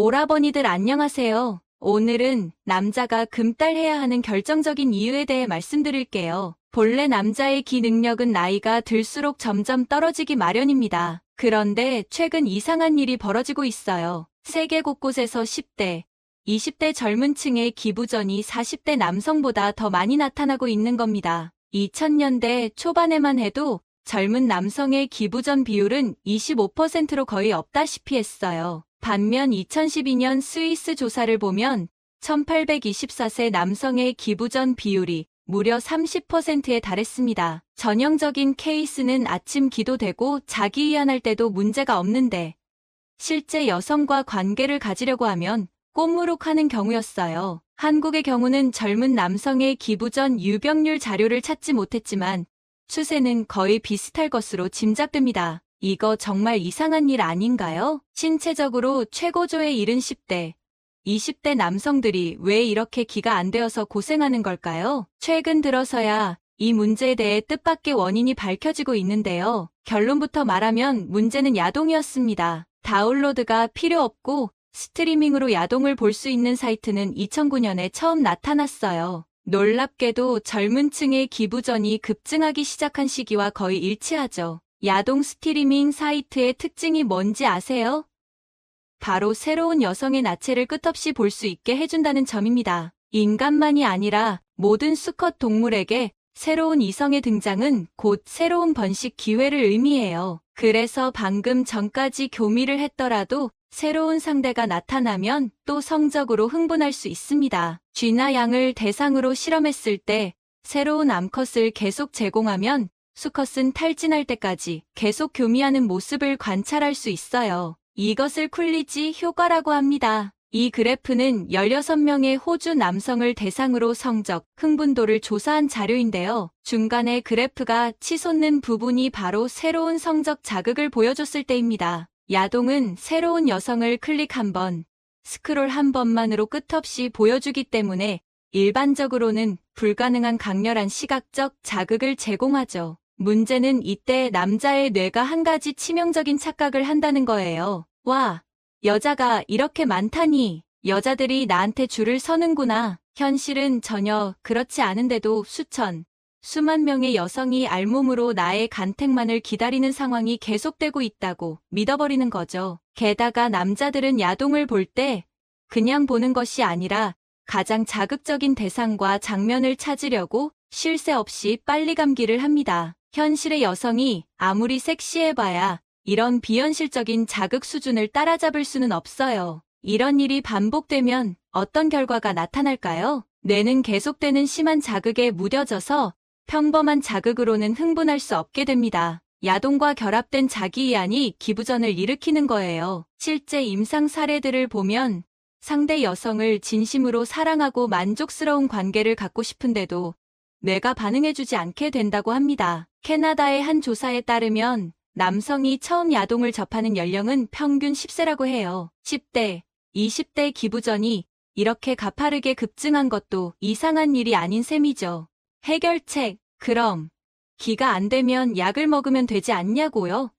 오라버니들 안녕하세요. 오늘은 남자가 금딸해야 하는 결정적인 이유에 대해 말씀드릴게요. 본래 남자의 기 능력은 나이가 들수록 점점 떨어지기 마련입니다. 그런데 최근 이상한 일이 벌어지고 있어요. 세계 곳곳에서 10대, 20대 젊은 층의 기부전이 40대 남성보다 더 많이 나타나고 있는 겁니다. 2000년대 초반에만 해도 젊은 남성의 기부전 비율은 25%로 거의 없다시피 했어요. 반면 2012년 스위스 조사를 보면 1824세 남성의 기부전 비율이 무려 30%에 달했습니다. 전형적인 케이스는 아침 기도되고 자기 이완할 때도 문제가 없는데 실제 여성과 관계를 가지려고 하면 꽃무룩하는 경우였어요. 한국의 경우는 젊은 남성의 기부전 유병률 자료를 찾지 못했지만 추세는 거의 비슷할 것으로 짐작됩니다. 이거 정말 이상한 일 아닌가요? 신체적으로 최고조에 이른 10대, 20대 남성들이 왜 이렇게 기가 안 되어서 고생하는 걸까요? 최근 들어서야 이 문제에 대해 뜻밖의 원인이 밝혀지고 있는데요. 결론부터 말하면 문제는 야동이었습니다. 다운로드가 필요 없고 스트리밍으로 야동을 볼 수 있는 사이트는 2009년에 처음 나타났어요. 놀랍게도 젊은 층의 기부전이 급증하기 시작한 시기와 거의 일치하죠. 야동 스트리밍 사이트의 특징이 뭔지 아세요? 바로 새로운 여성의 나체를 끝없이 볼 수 있게 해준다는 점입니다. 인간만이 아니라 모든 수컷 동물에게 새로운 이성의 등장은 곧 새로운 번식 기회를 의미해요. 그래서 방금 전까지 교미를 했더라도 새로운 상대가 나타나면 또 성적으로 흥분할 수 있습니다. 쥐나 양을 대상으로 실험했을 때 새로운 암컷을 계속 제공하면 수컷은 탈진할 때까지 계속 교미하는 모습을 관찰할 수 있어요. 이것을 쿨리지 효과라고 합니다. 이 그래프는 16명의 호주 남성을 대상으로 성적, 흥분도를 조사한 자료인데요. 중간에 그래프가 치솟는 부분이 바로 새로운 성적 자극을 보여줬을 때입니다. 야동은 새로운 여성을 클릭 한 번, 스크롤 한 번만으로 끝없이 보여주기 때문에 일반적으로는 불가능한 강렬한 시각적 자극을 제공하죠. 문제는 이때 남자의 뇌가 한 가지 치명적인 착각을 한다는 거예요. 와, 여자가 이렇게 많다니. 여자들이 나한테 줄을 서는구나. 현실은 전혀 그렇지 않은데도 수만 명의 여성이 알몸으로 나의 간택만을 기다리는 상황이 계속되고 있다고 믿어버리는 거죠. 게다가 남자들은 야동을 볼 때 그냥 보는 것이 아니라 가장 자극적인 대상과 장면을 찾으려고 쉴 새 없이 빨리 감기를 합니다. 현실의 여성이 아무리 섹시해봐야 이런 비현실적인 자극 수준을 따라잡을 수는 없어요. 이런 일이 반복되면 어떤 결과가 나타날까요? 뇌는 계속되는 심한 자극에 무뎌져서 평범한 자극으로는 흥분할 수 없게 됩니다. 야동과 결합된 자기이완이 기부전을 일으키는 거예요. 실제 임상 사례들을 보면 상대 여성을 진심으로 사랑하고 만족스러운 관계를 갖고 싶은데도 뇌가 반응해주지 않게 된다고 합니다. 캐나다의 한 조사에 따르면 남성이 처음 야동을 접하는 연령은 평균 10세라고 해요. 10대, 20대 기부전이 이렇게 가파르게 급증한 것도 이상한 일이 아닌 셈이죠. 해결책, 그럼 기가 안 되면 약을 먹으면 되지 않냐고요?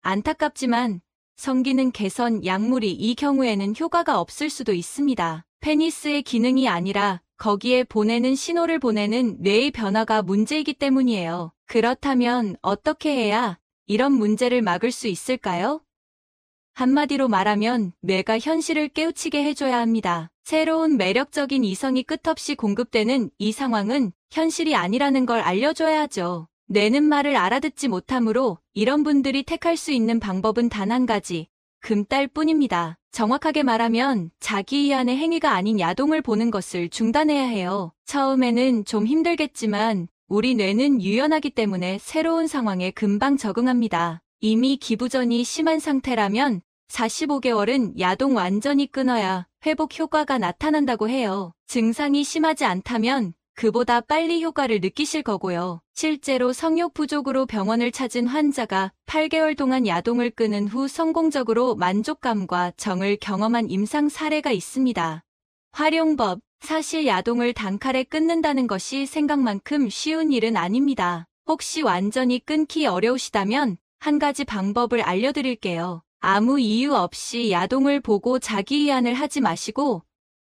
안타깝지만 성기능 개선 약물이 이 경우에는 효과가 없을 수도 있습니다. 페니스의 기능이 아니라 거기에 보내는 신호를 보내는 뇌의 변화가 문제이기 때문이에요. 그렇다면 어떻게 해야 이런 문제를 막을 수 있을까요? 한마디로 말하면 뇌가 현실을 깨우치게 해줘야 합니다. 새로운 매력적인 이성이 끝없이 공급되는 이 상황은 현실이 아니라는 걸 알려줘야 하죠. 뇌는 말을 알아듣지 못하므로 이런 분들이 택할 수 있는 방법은 단 한 가지, 금딸뿐입니다. 정확하게 말하면 자기이완의 행위가 아닌 야동을 보는 것을 중단해야 해요. 처음에는 좀 힘들겠지만 우리 뇌는 유연하기 때문에 새로운 상황에 금방 적응합니다. 이미 기부전이 심한 상태라면 45개월은 야동 완전히 끊어야 회복 효과가 나타난다고 해요. 증상이 심하지 않다면 그보다 빨리 효과를 느끼실 거고요. 실제로 성욕 부족으로 병원을 찾은 환자가 8개월 동안 야동을 끊은 후 성공적으로 만족감과 정을 경험한 임상 사례가 있습니다. 활용법, 사실 야동을 단칼에 끊는다는 것이 생각만큼 쉬운 일은 아닙니다. 혹시 완전히 끊기 어려우시다면 한 가지 방법을 알려드릴게요. 아무 이유 없이 야동을 보고 자기위안을 하지 마시고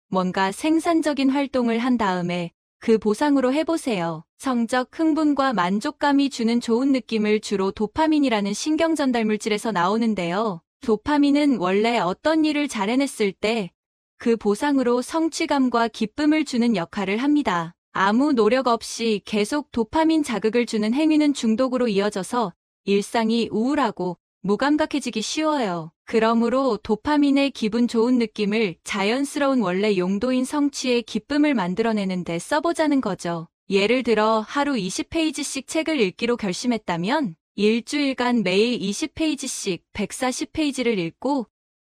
뭔가 생산적인 활동을 한 다음에 그 보상으로 해보세요. 성적 흥분과 만족감이 주는 좋은 느낌을 주로 도파민이라는 신경전달 물질에서 나오는데요. 도파민은 원래 어떤 일을 잘 해냈을 때 그 보상으로 성취감과 기쁨을 주는 역할을 합니다. 아무 노력 없이 계속 도파민 자극을 주는 행위는 중독으로 이어져서 일상이 우울하고 무감각해지기 쉬워요. 그러므로 도파민의 기분 좋은 느낌을 자연스러운 원래 용도인 성취의 기쁨을 만들어내는 데 써보자는 거죠. 예를 들어 하루 20페이지씩 책을 읽기로 결심했다면 일주일간 매일 20페이지씩 140페이지를 읽고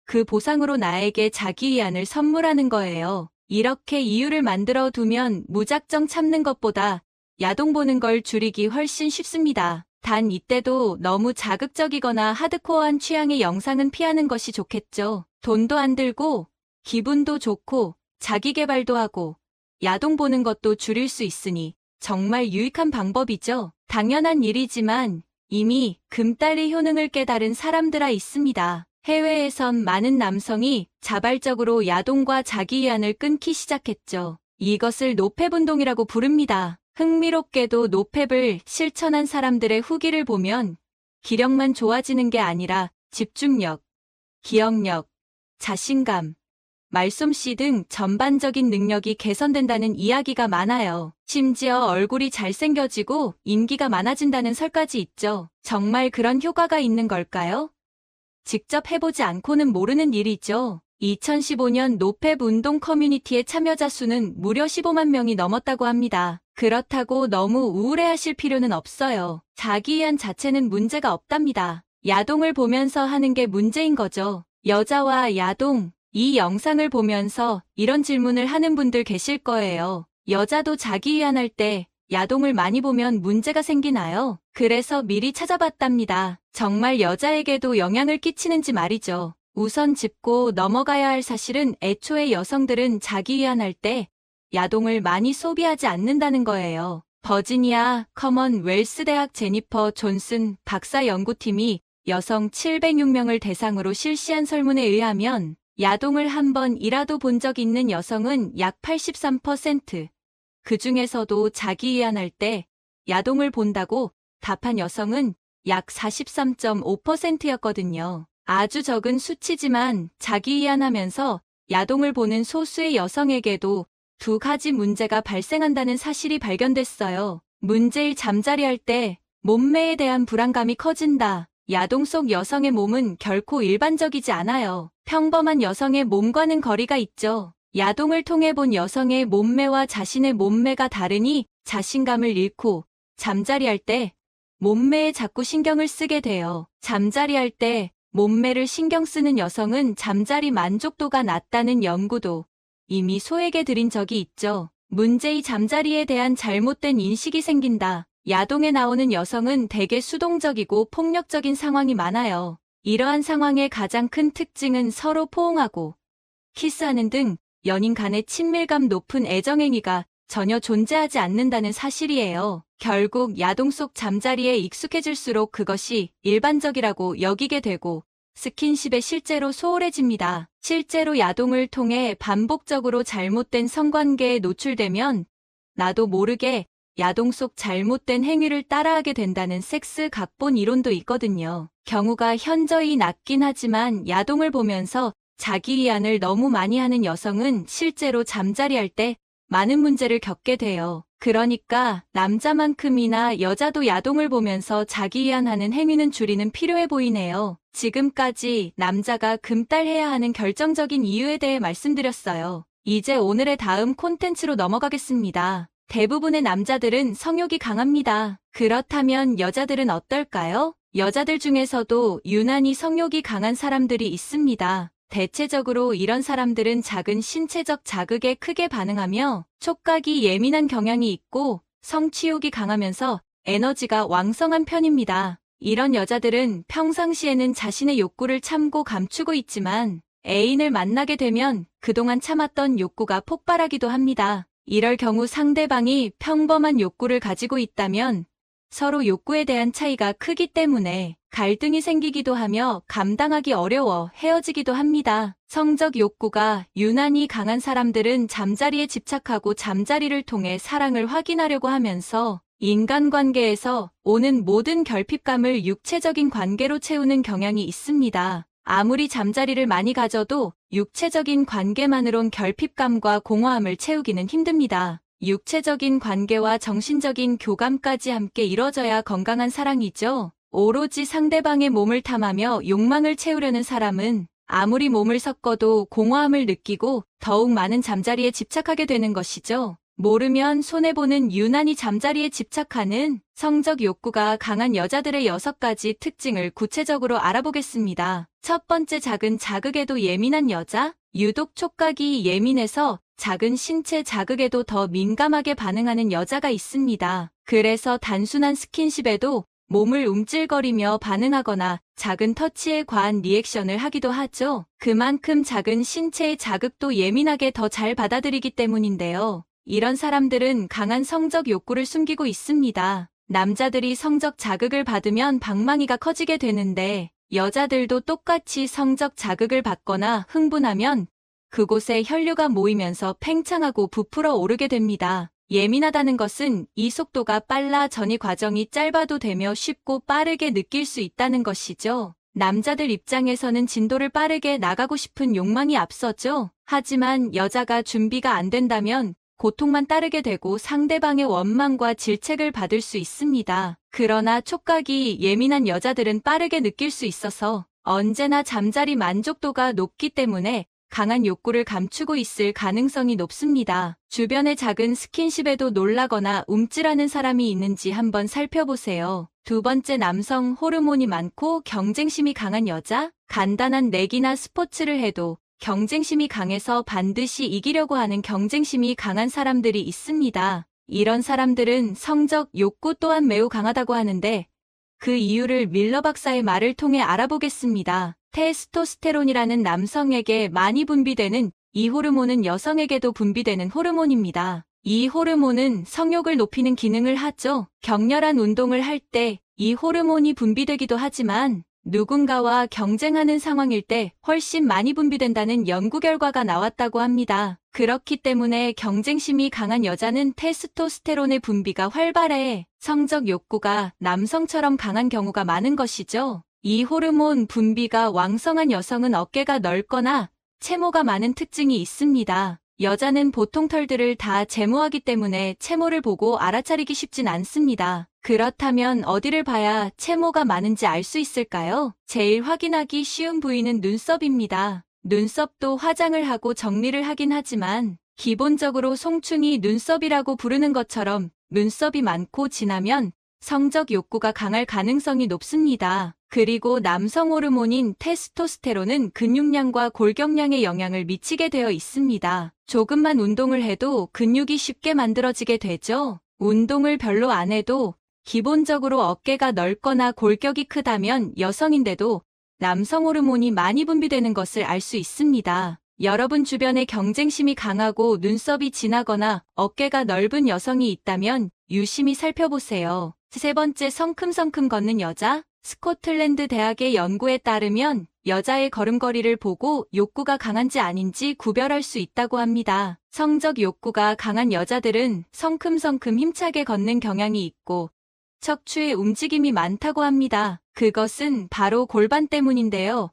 그 보상으로 나에게 자기위안을 선물하는 거예요. 이렇게 이유를 만들어 두면 무작정 참는 것보다 야동 보는 걸 줄이기 훨씬 쉽습니다. 단 이때도 너무 자극적이거나 하드코어한 취향의 영상은 피하는 것이 좋겠죠. 돈도 안 들고 기분도 좋고 자기계발도 하고 야동 보는 것도 줄일 수 있으니 정말 유익한 방법이죠. 당연한 일이지만 이미 금딸리 효능을 깨달은 사람들아 있습니다. 해외에선 많은 남성이 자발적으로 야동과 자기위안을 끊기 시작했죠. 이것을 노팹 운동이라고 부릅니다. 흥미롭게도 노팹을 실천한 사람들의 후기를 보면 기력만 좋아지는 게 아니라 집중력, 기억력, 자신감, 말솜씨 등 전반적인 능력이 개선된다는 이야기가 많아요. 심지어 얼굴이 잘생겨지고 인기가 많아진다는 설까지 있죠. 정말 그런 효과가 있는 걸까요? 직접 해보지 않고는 모르는 일이죠. 2015년 노팹 운동 커뮤니티의 참여자 수는 무려 15만 명이 넘었다고 합니다. 그렇다고 너무 우울해하실 필요는 없어요. 자기위안 자체는 문제가 없답니다. 야동을 보면서 하는 게 문제인 거죠. 여자와 야동, 이 영상을 보면서 이런 질문을 하는 분들 계실 거예요. 여자도 자기위안할 때 야동을 많이 보면 문제가 생기나요? 그래서 미리 찾아봤답니다. 정말 여자에게도 영향을 끼치는지 말이죠. 우선 짚고 넘어가야 할 사실은 애초에 여성들은 자기위안할 때 야동을 많이 소비하지 않는다는 거예요. 버지니아 커먼웰스 대학 제니퍼 존슨 박사 연구팀이 여성 706명을 대상으로 실시한 설문에 의하면 야동을 한 번이라도 본 적 있는 여성은 약 83%, 그 중에서도 자기위안할 때 야동을 본다고 답한 여성은 약 43.5%였거든요. 아주 적은 수치지만 자기위안하면서 야동을 보는 소수의 여성에게도 두 가지 문제가 발생한다는 사실이 발견됐어요. 문제 1, 잠자리할 때 몸매에 대한 불안감이 커진다. 야동 속 여성의 몸은 결코 일반적이지 않아요. 평범한 여성의 몸과는 거리가 있죠. 야동을 통해 본 여성의 몸매와 자신의 몸매가 다르니 자신감을 잃고 잠자리할 때 몸매에 자꾸 신경을 쓰게 돼요. 잠자리할 때 몸매를 신경 쓰는 여성은 잠자리 만족도가 낮다는 연구도 이미 소에게 드린 적이 있죠. 문제 2, 잠자리에 대한 잘못된 인식이 생긴다. 야동에 나오는 여성은 대개 수동적이고 폭력적인 상황이 많아요. 이러한 상황의 가장 큰 특징은 서로 포옹하고 키스하는 등 연인 간의 친밀감 높은 애정행위가 전혀 존재하지 않는다는 사실이에요. 결국 야동 속 잠자리에 익숙해질수록 그것이 일반적이라고 여기게 되고 스킨십에 실제로 소홀해집니다. 실제로 야동을 통해 반복적으로 잘못된 성관계에 노출되면 나도 모르게 야동 속 잘못된 행위를 따라하게 된다는 섹스 각본 이론도 있거든요. 경우가 현저히 낮긴 하지만 야동을 보면서 자기위안을 너무 많이 하는 여성은 실제로 잠자리할 때 많은 문제를 겪게 돼요. 그러니까 남자만큼이나 여자도 야동을 보면서 자기위안하는 행위는 줄이는 필요해 보이네요. 지금까지 남자가 금딸해야 하는 결정적인 이유에 대해 말씀드렸어요. 이제 오늘의 다음 콘텐츠로 넘어가겠습니다. 대부분의 남자들은 성욕이 강합니다. 그렇다면 여자들은 어떨까요? 여자들 중에서도 유난히 성욕이 강한 사람들이 있습니다. 대체적으로 이런 사람들은 작은 신체적 자극에 크게 반응하며 촉각이 예민한 경향이 있고 성취욕이 강하면서 에너지가 왕성한 편입니다. 이런 여자들은 평상시에는 자신의 욕구를 참고 감추고 있지만 애인을 만나게 되면 그동안 참았던 욕구가 폭발하기도 합니다. 이럴 경우 상대방이 평범한 욕구를 가지고 있다면 서로 욕구에 대한 차이가 크기 때문에 갈등이 생기기도 하며 감당하기 어려워 헤어지기도 합니다. 성적 욕구가 유난히 강한 사람들은 잠자리에 집착하고 잠자리를 통해 사랑을 확인하려고 하면서 인간관계에서 오는 모든 결핍감을 육체적인 관계로 채우는 경향이 있습니다. 아무리 잠자리를 많이 가져도 육체적인 관계만으론 결핍감과 공허함을 채우기는 힘듭니다. 육체적인 관계와 정신적인 교감까지 함께 이뤄져야 건강한 사랑이죠. 오로지 상대방의 몸을 탐하며 욕망을 채우려는 사람은 아무리 몸을 섞어도 공허함을 느끼고 더욱 많은 잠자리에 집착하게 되는 것이죠. 모르면 손해보는 유난히 잠자리에 집착하는 성적 욕구가 강한 여자들의 6가지 특징을 구체적으로 알아보겠습니다. 첫 번째, 작은 자극에도 예민한 여자. 유독 촉각이 예민해서 작은 신체 자극에도 더 민감하게 반응하는 여자가 있습니다. 그래서 단순한 스킨십에도 몸을 움찔거리며 반응하거나 작은 터치에 과한 리액션을 하기도 하죠. 그만큼 작은 신체의 자극도 예민하게 더 잘 받아들이기 때문인데요. 이런 사람들은 강한 성적 욕구를 숨기고 있습니다. 남자들이 성적 자극을 받으면 방망이가 커지게 되는데 여자들도 똑같이 성적 자극을 받거나 흥분하면 그곳에 혈류가 모이면서 팽창하고 부풀어 오르게 됩니다. 예민하다는 것은 이 속도가 빨라 전이 과정이 짧아도 되며 쉽고 빠르게 느낄 수 있다는 것이죠. 남자들 입장에서는 진도를 빠르게 나가고 싶은 욕망이 앞서죠. 하지만 여자가 준비가 안 된다면 고통만 따르게 되고 상대방의 원망과 질책을 받을 수 있습니다. 그러나 촉각이 예민한 여자들은 빠르게 느낄 수 있어서 언제나 잠자리 만족도가 높기 때문에 강한 욕구를 감추고 있을 가능성이 높습니다. 주변의 작은 스킨십에도 놀라거나 움찔하는 사람이 있는지 한번 살펴보세요. 두 번째, 남성 호르몬이 많고 경쟁심이 강한 여자. 간단한 내기나 스포츠를 해도 경쟁심이 강해서 반드시 이기려고 하는 경쟁심이 강한 사람들이 있습니다. 이런 사람들은 성적 욕구 또한 매우 강하다고 하는데 그 이유를 밀러 박사의 말을 통해 알아보겠습니다. 테스토스테론이라는 남성에게 많이 분비되는 이 호르몬은 여성에게도 분비되는 호르몬입니다. 이 호르몬은 성욕을 높이는 기능을 하죠. 격렬한 운동을 할 때 이 호르몬이 분비되기도 하지만 누군가와 경쟁하는 상황일 때 훨씬 많이 분비된다는 연구 결과가 나왔다고 합니다. 그렇기 때문에 경쟁심이 강한 여자는 테스토스테론의 분비가 활발해 성적 욕구가 남성처럼 강한 경우가 많은 것이죠. 이 호르몬 분비가 왕성한 여성은 어깨가 넓거나 채모가 많은 특징이 있습니다. 여자는 보통 털들을 다 제모하기 때문에 채모를 보고 알아차리기 쉽진 않습니다. 그렇다면 어디를 봐야 채모가 많은지 알 수 있을까요? 제일 확인하기 쉬운 부위는 눈썹입니다. 눈썹도 화장을 하고 정리를 하긴 하지만 기본적으로 송충이 눈썹이라고 부르는 것처럼 눈썹이 많고 진하면 성적 욕구가 강할 가능성이 높습니다. 그리고 남성 호르몬인 테스토스테론은 근육량과 골격량에 영향을 미치게 되어 있습니다. 조금만 운동을 해도 근육이 쉽게 만들어지게 되죠. 운동을 별로 안 해도 기본적으로 어깨가 넓거나 골격이 크다면 여성인데도 남성 호르몬이 많이 분비되는 것을 알 수 있습니다. 여러분 주변에 경쟁심이 강하고 눈썹이 진하거나 어깨가 넓은 여성이 있다면 유심히 살펴보세요. 세 번째, 성큼성큼 걷는 여자. 스코틀랜드 대학의 연구에 따르면 여자의 걸음걸이를 보고 욕구가 강한지 아닌지 구별할 수 있다고 합니다. 성적 욕구가 강한 여자들은 성큼성큼 힘차게 걷는 경향이 있고 척추의 움직임이 많다고 합니다. 그것은 바로 골반 때문인데요.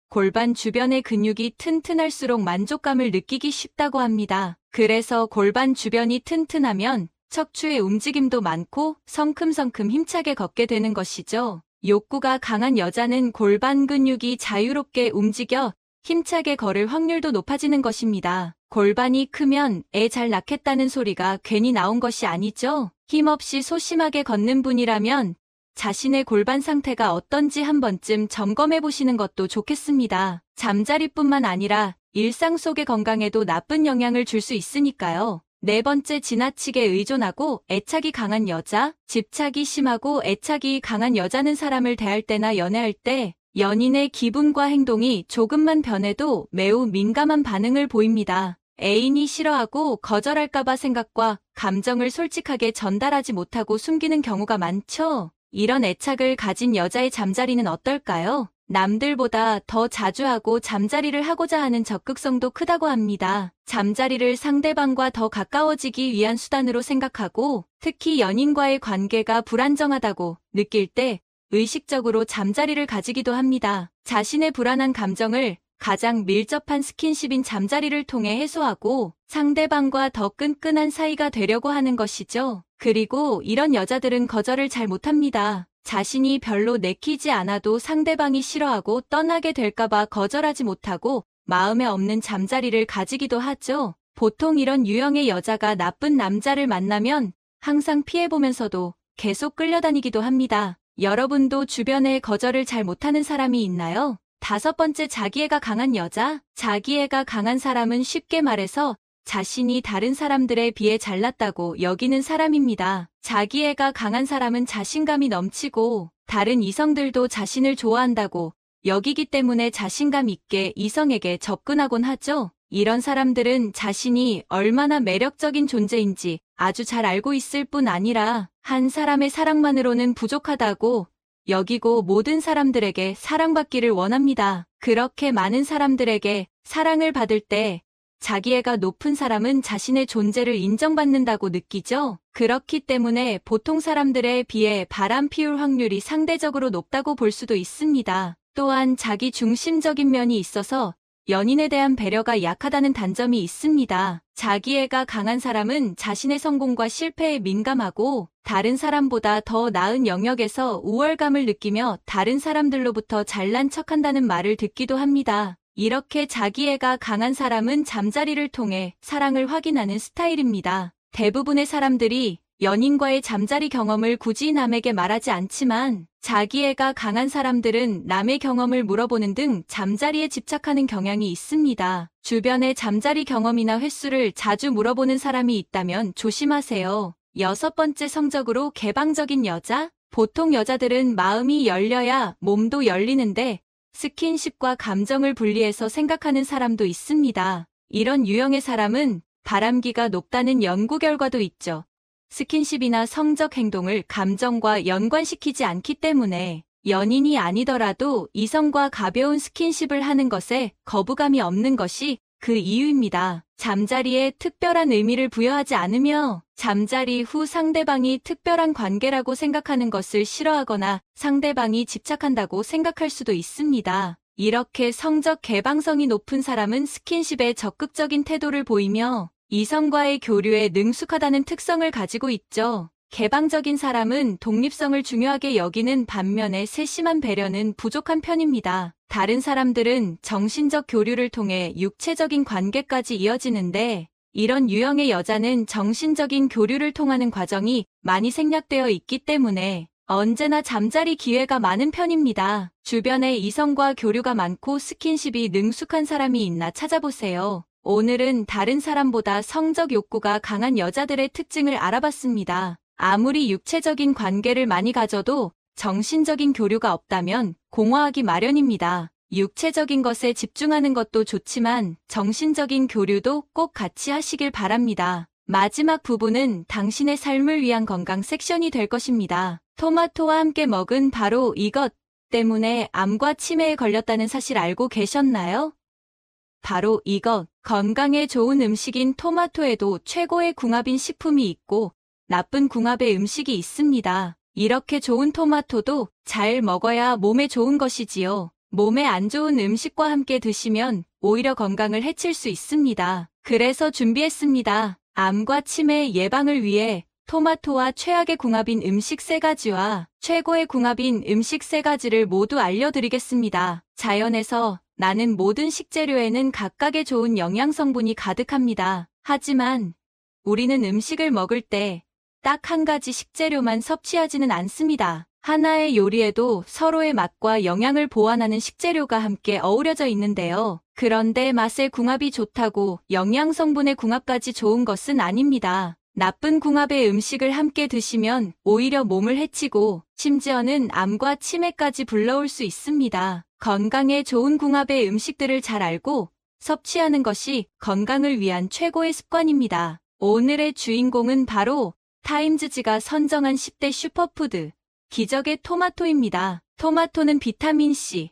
골반 주변의 근육이 튼튼할수록 만족감을 느끼기 쉽다고 합니다. 그래서 골반 주변이 튼튼하면 척추의 움직임도 많고 성큼성큼 힘차게 걷게 되는 것이죠. 욕구가 강한 여자는 골반 근육이 자유롭게 움직여 힘차게 걸을 확률도 높아지는 것입니다. 골반이 크면 애 잘 낳겠다는 소리가 괜히 나온 것이 아니죠. 힘없이 소심하게 걷는 분이라면 자신의 골반 상태가 어떤지 한 번쯤 점검해 보시는 것도 좋겠습니다. 잠자리뿐만 아니라 일상 속의 건강에도 나쁜 영향을 줄 수 있으니까요. 네 번째, 지나치게 의존하고 애착이 강한 여자. 집착이 심하고 애착이 강한 여자는 사람을 대할 때나 연애할 때 연인의 기분과 행동이 조금만 변해도 매우 민감한 반응을 보입니다. 애인이 싫어하고 거절할까봐 생각과 감정을 솔직하게 전달하지 못하고 숨기는 경우가 많죠. 이런 애착을 가진 여자의 잠자리는 어떨까요? 남들보다 더 자주 하고 잠자리를 하고자 하는 적극성도 크다고 합니다. 잠자리를 상대방과 더 가까워지기 위한 수단으로 생각하고 특히 연인과의 관계가 불안정하다고 느낄 때 의식적으로 잠자리를 가지기도 합니다. 자신의 불안한 감정을 가장 밀접한 스킨십인 잠자리를 통해 해소하고 상대방과 더 끈끈한 사이가 되려고 하는 것이죠. 그리고 이런 여자들은 거절을 잘 못합니다. 자신이 별로 내키지 않아도 상대방이 싫어하고 떠나게 될까봐 거절하지 못하고 마음에 없는 잠자리를 가지기도 하죠. 보통 이런 유형의 여자가 나쁜 남자를 만나면 항상 피해보면서도 계속 끌려다니기도 합니다. 여러분도 주변에 거절을 잘 못하는 사람이 있나요? 5번째, 자기애가 강한 여자. 자기애가 강한 사람은 쉽게 말해서 자신이 다른 사람들에 비해 잘났다고 여기는 사람입니다. 자기애가 강한 사람은 자신감이 넘치고 다른 이성들도 자신을 좋아한다고 여기기 때문에 자신감 있게 이성에게 접근하곤 하죠. 이런 사람들은 자신이 얼마나 매력적인 존재인지 아주 잘 알고 있을 뿐 아니라 한 사람의 사랑만으로는 부족하다고 여기고 모든 사람들에게 사랑받기를 원합니다. 그렇게 많은 사람들에게 사랑을 받을 때 자기애가 높은 사람은 자신의 존재를 인정받는다고 느끼죠. 그렇기 때문에 보통 사람들에 비해 바람 피울 확률이 상대적으로 높다고 볼 수도 있습니다. 또한 자기 중심적인 면이 있어서 연인에 대한 배려가 약하다는 단점이 있습니다. 자기애가 강한 사람은 자신의 성공과 실패에 민감하고 다른 사람보다 더 나은 영역에서 우월감을 느끼며 다른 사람들로부터 잘난 척한다는 말을 듣기도 합니다. 이렇게 자기애가 강한 사람은 잠자리를 통해 사랑을 확인하는 스타일입니다. 대부분의 사람들이 연인과의 잠자리 경험을 굳이 남에게 말하지 않지만 자기애가 강한 사람들은 남의 경험을 물어보는 등 잠자리에 집착하는 경향이 있습니다. 주변의 잠자리 경험이나 횟수를 자주 물어보는 사람이 있다면 조심하세요. 6번째, 성적으로 개방적인 여자. 보통 여자들은 마음이 열려야 몸도 열리는데 스킨십과 감정을 분리해서 생각하는 사람도 있습니다. 이런 유형의 사람은 바람기가 높다는 연구 결과도 있죠. 스킨십이나 성적 행동을 감정과 연관시키지 않기 때문에 연인이 아니더라도 이성과 가벼운 스킨십을 하는 것에 거부감이 없는 것이 그 이유입니다. 잠자리에 특별한 의미를 부여하지 않으며 잠자리 후 상대방이 특별한 관계라고 생각하는 것을 싫어하거나 상대방이 집착한다고 생각할 수도 있습니다. 이렇게 성적 개방성이 높은 사람은 스킨십에 적극적인 태도를 보이며 이성과의 교류에 능숙하다는 특성을 가지고 있죠. 개방적인 사람은 독립성을 중요하게 여기는 반면에 세심한 배려는 부족한 편입니다. 다른 사람들은 정신적 교류를 통해 육체적인 관계까지 이어지는데 이런 유형의 여자는 정신적인 교류를 통하는 과정이 많이 생략되어 있기 때문에 언제나 잠자리 기회가 많은 편입니다. 주변에 이성과 교류가 많고 스킨십이 능숙한 사람이 있나 찾아보세요. 오늘은 다른 사람보다 성적 욕구가 강한 여자들의 특징을 알아봤습니다. 아무리 육체적인 관계를 많이 가져도 정신적인 교류가 없다면 공허하기 마련입니다. 육체적인 것에 집중하는 것도 좋지만 정신적인 교류도 꼭 같이 하시길 바랍니다. 마지막 부분은 당신의 삶을 위한 건강 섹션이 될 것입니다. 토마토와 함께 먹은 바로 이것 때문에 암과 치매에 걸렸다는 사실 알고 계셨나요? 바로 이것, 건강에 좋은 음식인 토마토에도 최고의 궁합인 식품이 있고 나쁜 궁합의 음식이 있습니다. 이렇게 좋은 토마토도 잘 먹어야 몸에 좋은 것이지요. 몸에 안 좋은 음식과 함께 드시면 오히려 건강을 해칠 수 있습니다. 그래서 준비했습니다. 암과 치매 예방을 위해 토마토와 최악의 궁합인 음식 3가지와 최고의 궁합인 음식 3가지를 모두 알려드리겠습니다. 자연에서 나는 모든 식재료에는 각각의 좋은 영양 성분이 가득합니다. 하지만 우리는 음식을 먹을 때 딱 한 가지 식재료만 섭취하지는 않습니다. 하나의 요리에도 서로의 맛과 영양을 보완하는 식재료가 함께 어우러져 있는데요. 그런데 맛의 궁합이 좋다고 영양 성분의 궁합까지 좋은 것은 아닙니다. 나쁜 궁합의 음식을 함께 드시면 오히려 몸을 해치고 심지어는 암과 치매까지 불러올 수 있습니다. 건강에 좋은 궁합의 음식들을 잘 알고 섭취하는 것이 건강을 위한 최고의 습관입니다. 오늘의 주인공은 바로 타임즈지가 선정한 10대 슈퍼푸드, 기적의 토마토입니다. 토마토는 비타민C,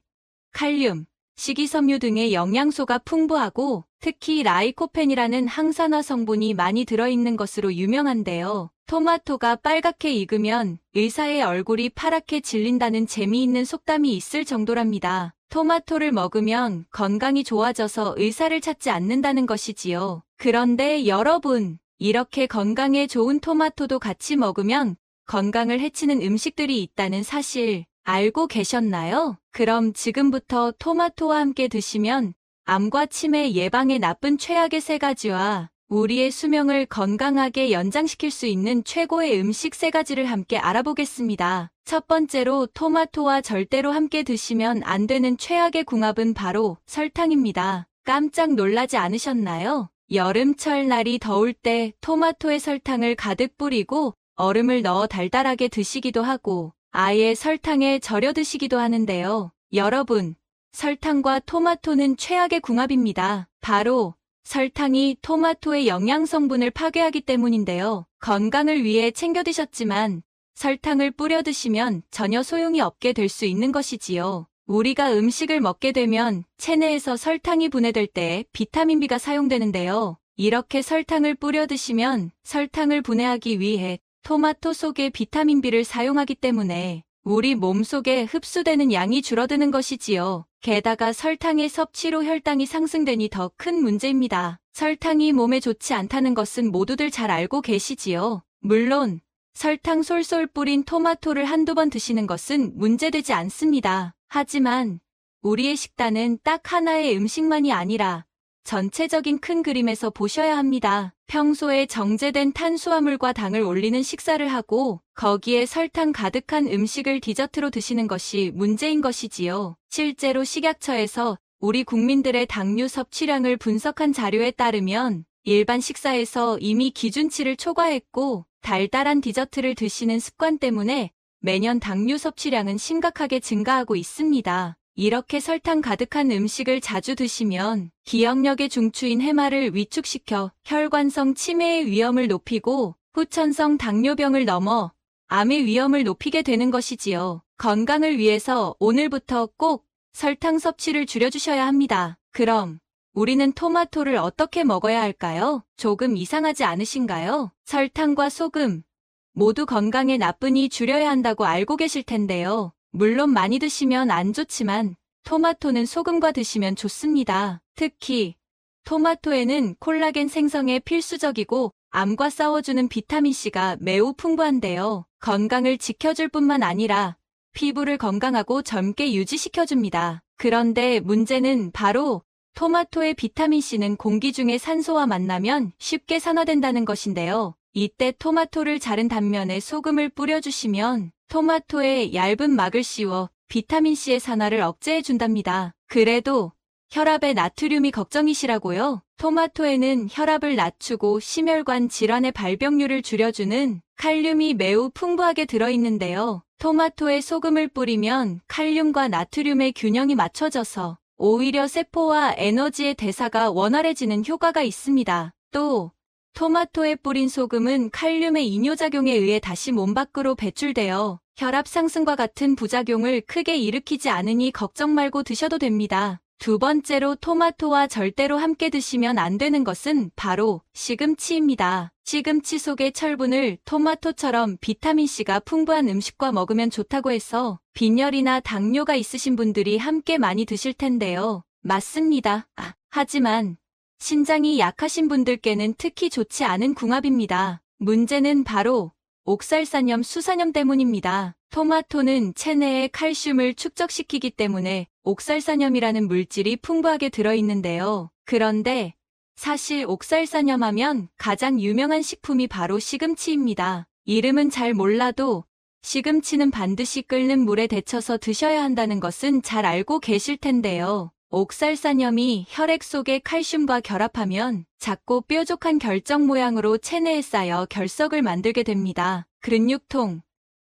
칼륨, 식이섬유 등의 영양소가 풍부하고 특히 라이코펜이라는 항산화 성분이 많이 들어있는 것으로 유명한데요. 토마토가 빨갛게 익으면 의사의 얼굴이 파랗게 질린다는 재미있는 속담이 있을 정도랍니다. 토마토를 먹으면 건강이 좋아져서 의사를 찾지 않는다는 것이지요. 그런데 여러분, 이렇게 건강에 좋은 토마토도 같이 먹으면 건강을 해치는 음식들이 있다는 사실 알고 계셨나요? 그럼 지금부터 토마토와 함께 드시면 암과 치매 예방에 나쁜 최악의 3가지와 우리의 수명을 건강하게 연장시킬 수 있는 최고의 음식 3가지를 함께 알아보겠습니다. 첫 번째로 토마토와 절대로 함께 드시면 안 되는 최악의 궁합은 바로 설탕입니다. 깜짝 놀라지 않으셨나요? 여름철 날이 더울 때 토마토에 설탕을 가득 뿌리고 얼음을 넣어 달달하게 드시기도 하고 아예 설탕에 절여 드시기도 하는데요. 여러분, 설탕과 토마토는 최악의 궁합입니다. 바로 설탕이 토마토의 영양 성분을 파괴하기 때문인데요. 건강을 위해 챙겨 드셨지만 설탕을 뿌려 드시면 전혀 소용이 없게 될 수 있는 것이지요. 우리가 음식을 먹게 되면 체내에서 설탕이 분해될 때 비타민 B가 사용되는데요. 이렇게 설탕을 뿌려 드시면 설탕을 분해하기 위해 토마토 속에 비타민 B를 사용하기 때문에 우리 몸속에 흡수되는 양이 줄어드는 것이지요. 게다가 설탕의 섭취로 혈당이 상승되니 더 큰 문제입니다. 설탕이 몸에 좋지 않다는 것은 모두들 잘 알고 계시지요. 물론 설탕 솔솔 뿌린 토마토를 한두 번 드시는 것은 문제되지 않습니다. 하지만 우리의 식단은 딱 하나의 음식만이 아니라 전체적인 큰 그림에서 보셔야 합니다. 평소에 정제된 탄수화물과 당을 올리는 식사를 하고 거기에 설탕 가득한 음식을 디저트로 드시는 것이 문제인 것이지요. 실제로 식약처에서 우리 국민들의 당류 섭취량을 분석한 자료에 따르면 일반 식사에서 이미 기준치를 초과했고 달달한 디저트를 드시는 습관 때문에 매년 당류 섭취량은 심각하게 증가하고 있습니다. 이렇게 설탕 가득한 음식을 자주 드시면 기억력의 중추인 해마를 위축시켜 혈관성 치매의 위험을 높이고 후천성 당뇨병을 넘어 암의 위험을 높이게 되는 것이지요. 건강을 위해서 오늘부터 꼭 설탕 섭취를 줄여주셔야 합니다. 그럼 우리는 토마토를 어떻게 먹어야 할까요? 조금 이상하지 않으신가요? 설탕과 소금 모두 건강에 나쁘니 줄여야 한다고 알고 계실 텐데요. 물론 많이 드시면 안 좋지만 토마토는 소금과 드시면 좋습니다. 특히 토마토에는 콜라겐 생성에 필수적이고 암과 싸워주는 비타민C가 매우 풍부한데요. 건강을 지켜줄 뿐만 아니라 피부를 건강하고 젊게 유지시켜줍니다. 그런데 문제는 바로 토마토의 비타민C는 공기 중에 산소와 만나면 쉽게 산화된다는 것인데요. 이때 토마토를 자른 단면에 소금을 뿌려주시면 토마토의 얇은 막을 씌워 비타민C의 산화를 억제해준답니다. 그래도 혈압의 나트륨이 걱정이시라고요? 토마토에는 혈압을 낮추고 심혈관 질환의 발병률을 줄여주는 칼륨이 매우 풍부하게 들어있는데요. 토마토에 소금을 뿌리면 칼륨과 나트륨의 균형이 맞춰져서 오히려 세포와 에너지의 대사가 원활해지는 효과가 있습니다. 또 토마토에 뿌린 소금은 칼륨의 이뇨작용에 의해 다시 몸 밖으로 배출되어 혈압 상승과 같은 부작용을 크게 일으키지 않으니 걱정 말고 드셔도 됩니다. 두 번째로 토마토와 절대로 함께 드시면 안 되는 것은 바로 시금치입니다. 시금치 속의 철분을 토마토처럼 비타민C가 풍부한 음식과 먹으면 좋다고 해서 빈혈이나 당뇨가 있으신 분들이 함께 많이 드실 텐데요. 맞습니다. 하지만 신장이 약하신 분들께는 특히 좋지 않은 궁합입니다. 문제는 바로 옥살산염, 수산염 때문입니다. 토마토는 체내에 칼슘을 축적시키기 때문에 옥살산염이라는 물질이 풍부하게 들어있는데요. 그런데 사실 옥살산염 하면 가장 유명한 식품이 바로 시금치입니다. 이름은 잘 몰라도 시금치는 반드시 끓는 물에 데쳐서 드셔야 한다는 것은 잘 알고 계실 텐데요. 옥살산염이 혈액 속의 칼슘과 결합하면 작고 뾰족한 결정 모양으로 체내에 쌓여 결석을 만들게 됩니다. 근육통,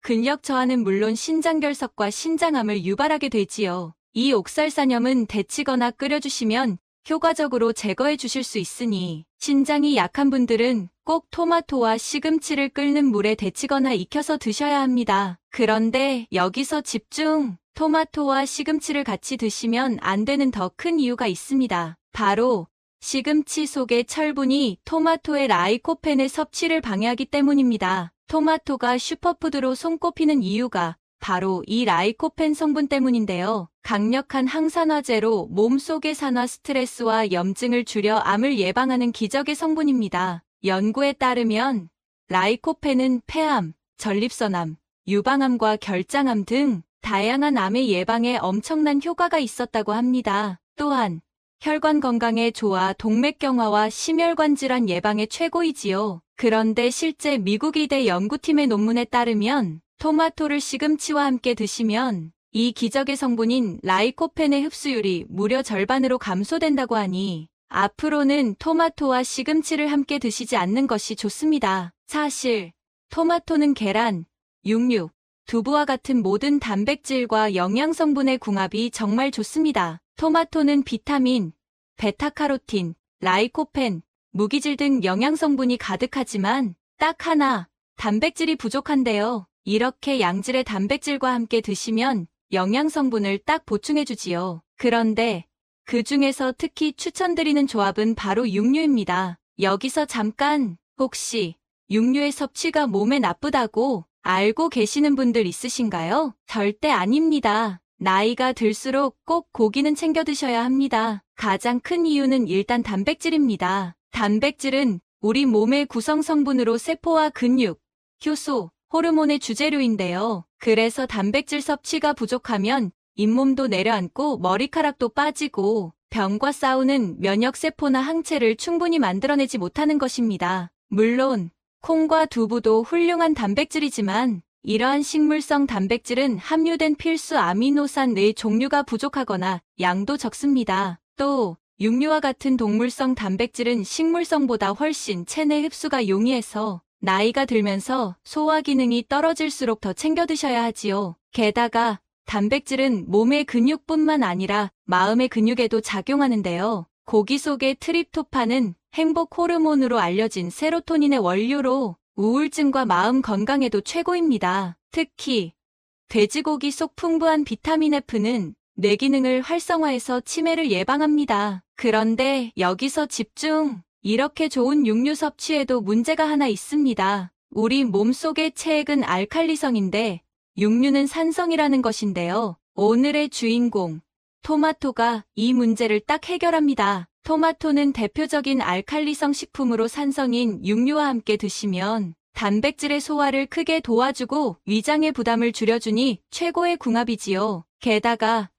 근력 저하는 물론 신장결석과 신장암을 유발하게 되지요. 이 옥살산염은 데치거나 끓여주시면 효과적으로 제거해 주실 수 있으니 신장이 약한 분들은 꼭 토마토와 시금치를 끓는 물에 데치거나 익혀서 드셔야 합니다. 그런데 여기서 집중! 토마토와 시금치를 같이 드시면 안 되는 더 큰 이유가 있습니다. 바로 시금치 속의 철분이 토마토의 라이코펜의 섭취를 방해하기 때문입니다. 토마토가 슈퍼푸드로 손꼽히는 이유가 바로 이 라이코펜 성분 때문인데요. 강력한 항산화제로 몸속의 산화 스트레스와 염증을 줄여 암을 예방하는 기적의 성분입니다. 연구에 따르면 라이코펜은 폐암, 전립선암, 유방암과 결장암 등 다양한 암의 예방에 엄청난 효과가 있었다고 합니다. 또한 혈관 건강에 좋아 동맥경화와 심혈관 질환 예방에 최고이지요. 그런데 실제 미국 의대 연구팀의 논문에 따르면 토마토를 시금치와 함께 드시면 이 기적의 성분인 라이코펜의 흡수율이 무려 절반으로 감소된다고 하니 앞으로는 토마토와 시금치를 함께 드시지 않는 것이 좋습니다. 사실 토마토는 계란, 육류, 두부와 같은 모든 단백질과 영양성분의 궁합이 정말 좋습니다. 토마토는 비타민, 베타카로틴, 라이코펜, 무기질 등 영양성분이 가득하지만 딱 하나, 단백질이 부족한데요. 이렇게 양질의 단백질과 함께 드시면 영양성분을 딱 보충해주지요. 그런데 그 중에서 특히 추천드리는 조합은 바로 육류입니다. 여기서 잠깐, 혹시 육류의 섭취가 몸에 나쁘다고 알고 계시는 분들 있으신가요? 절대 아닙니다. 나이가 들수록 꼭 고기는 챙겨 드셔야 합니다. 가장 큰 이유는 일단 단백질입니다. 단백질은 우리 몸의 구성 성분으로 세포와 근육, 효소, 호르몬의 주재료인데요. 그래서 단백질 섭취가 부족하면 잇몸도 내려앉고 머리카락도 빠지고 병과 싸우는 면역세포나 항체를 충분히 만들어내지 못하는 것입니다. 물론 콩과 두부도 훌륭한 단백질이지만 이러한 식물성 단백질은 함유된 필수 아미노산의 종류가 부족하거나 양도 적습니다. 또 육류와 같은 동물성 단백질은 식물성보다 훨씬 체내 흡수가 용이해서 나이가 들면서 소화 기능이 떨어질수록 더 챙겨 드셔야 하지요. 게다가 단백질은 몸의 근육뿐만 아니라 마음의 근육에도 작용하는데요. 고기 속의 트립토판은 행복 호르몬으로 알려진 세로토닌의 원료로 우울증과 마음 건강에도 최고입니다. 특히 돼지고기 속 풍부한 비타민 F는 뇌 기능을 활성화해서 치매를 예방합니다. 그런데 여기서 집중! 이렇게 좋은 육류 섭취에도 문제가 하나 있습니다. 우리 몸속의 체액은 알칼리성인데 육류는 산성이라는 것인데요. 오늘의 주인공, 토마토가 이 문제를 딱 해결합니다. 토마토는 대표적인 알칼리성 식품으로 산성인 육류와 함께 드시면 단백질의 소화를 크게 도와주고 위장의 부담을 줄여주니 최고의 궁합이지요. 게다가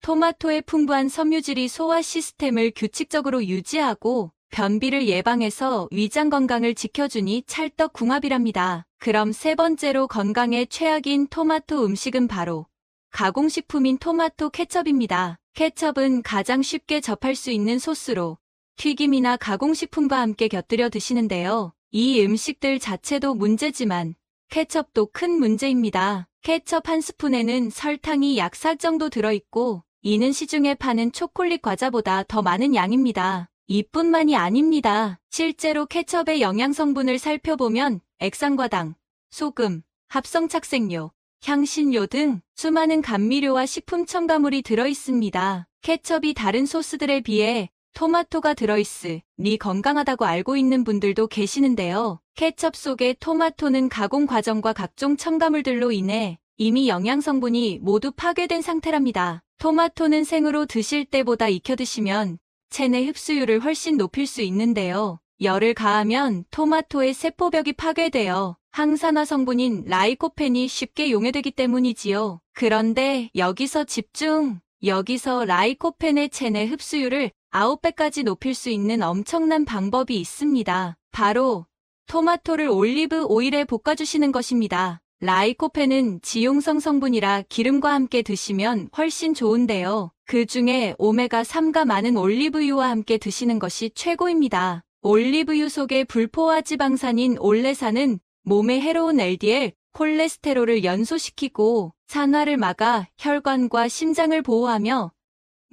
토마토의 풍부한 섬유질이 소화 시스템을 규칙적으로 유지하고 변비를 예방해서 위장 건강을 지켜주니 찰떡궁합이랍니다. 그럼 세 번째로 건강에 최악인 토마토 음식은 바로 가공식품인 토마토 케첩입니다. 케첩은 가장 쉽게 접할 수 있는 소스로 튀김이나 가공식품과 함께 곁들여 드시는데요. 이 음식들 자체도 문제지만 케첩도 큰 문제입니다. 케첩 한 스푼에는 설탕이 약 4 정도 들어있고 이는 시중에 파는 초콜릿 과자보다 더 많은 양입니다. 이뿐만이 아닙니다. 실제로 케첩의 영양성분을 살펴보면 액상과당, 소금, 합성착색료, 향신료 등 수많은 감미료와 식품 첨가물이 들어있습니다. 케첩이 다른 소스들에 비해 토마토가 들어있으니 건강하다고 알고 있는 분들도 계시는데요. 케첩 속의 토마토는 가공 과정과 각종 첨가물들로 인해 이미 영양성분이 모두 파괴된 상태랍니다. 토마토는 생으로 드실 때보다 익혀 드시면 체내 흡수율을 훨씬 높일 수 있는데요. 열을 가하면 토마토의 세포벽이 파괴되어 항산화 성분인 라이코펜이 쉽게 용해되기 때문이지요. 그런데 여기서 집중! 여기서 라이코펜의 체내 흡수율을 9배까지 높일 수 있는 엄청난 방법이 있습니다. 바로 토마토를 올리브 오일에 볶아주시는 것입니다. 라이코펜은 지용성 성분이라 기름과 함께 드시면 훨씬 좋은데요. 그 중에 오메가3가 많은 올리브유와 함께 드시는 것이 최고입니다. 올리브유 속의 불포화 지방산인 올레산은 몸에 해로운 LDL, 콜레스테롤을 연소시키고 산화를 막아 혈관과 심장을 보호하며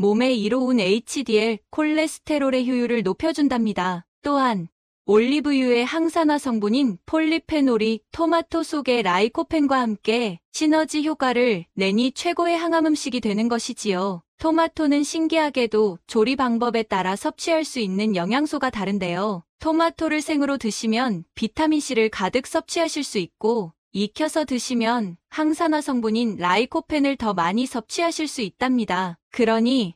몸에 이로운 HDL, 콜레스테롤의 효율을 높여준답니다. 또한 올리브유의 항산화 성분인 폴리페놀이 토마토 속의 라이코펜과 함께 시너지 효과를 내니 최고의 항암 음식이 되는 것이지요. 토마토는 신기하게도 조리 방법에 따라 섭취할 수 있는 영양소가 다른데요. 토마토를 생으로 드시면 비타민C를 가득 섭취하실 수 있고, 익혀서 드시면 항산화 성분인 라이코펜을 더 많이 섭취하실 수 있답니다. 그러니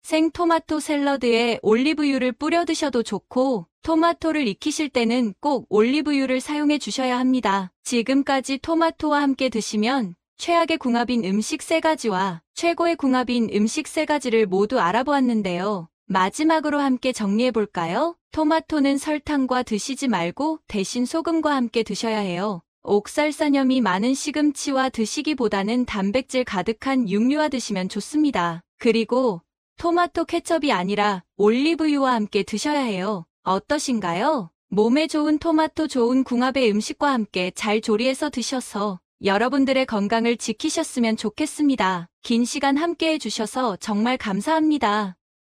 생토마토 샐러드에 올리브유를 뿌려 드셔도 좋고, 토마토를 익히실 때는 꼭 올리브유를 사용해 주셔야 합니다. 지금까지 토마토와 함께 드시면 최악의 궁합인 음식 3가지와 최고의 궁합인 음식 3가지를 모두 알아보았는데요. 마지막으로 함께 정리해 볼까요? 토마토는 설탕과 드시지 말고 대신 소금과 함께 드셔야 해요. 옥살산염이 많은 시금치와 드시기보다는 단백질 가득한 육류와 드시면 좋습니다. 그리고 토마토 케첩이 아니라 올리브유와 함께 드셔야 해요. 어떠신가요? 몸에 좋은 토마토 좋은 궁합의 음식과 함께 잘 조리해서 드셔서 여러분들의 건강을 지키셨으면 좋겠습니다. 긴 시간 함께 해주셔서 정말 감사합니다.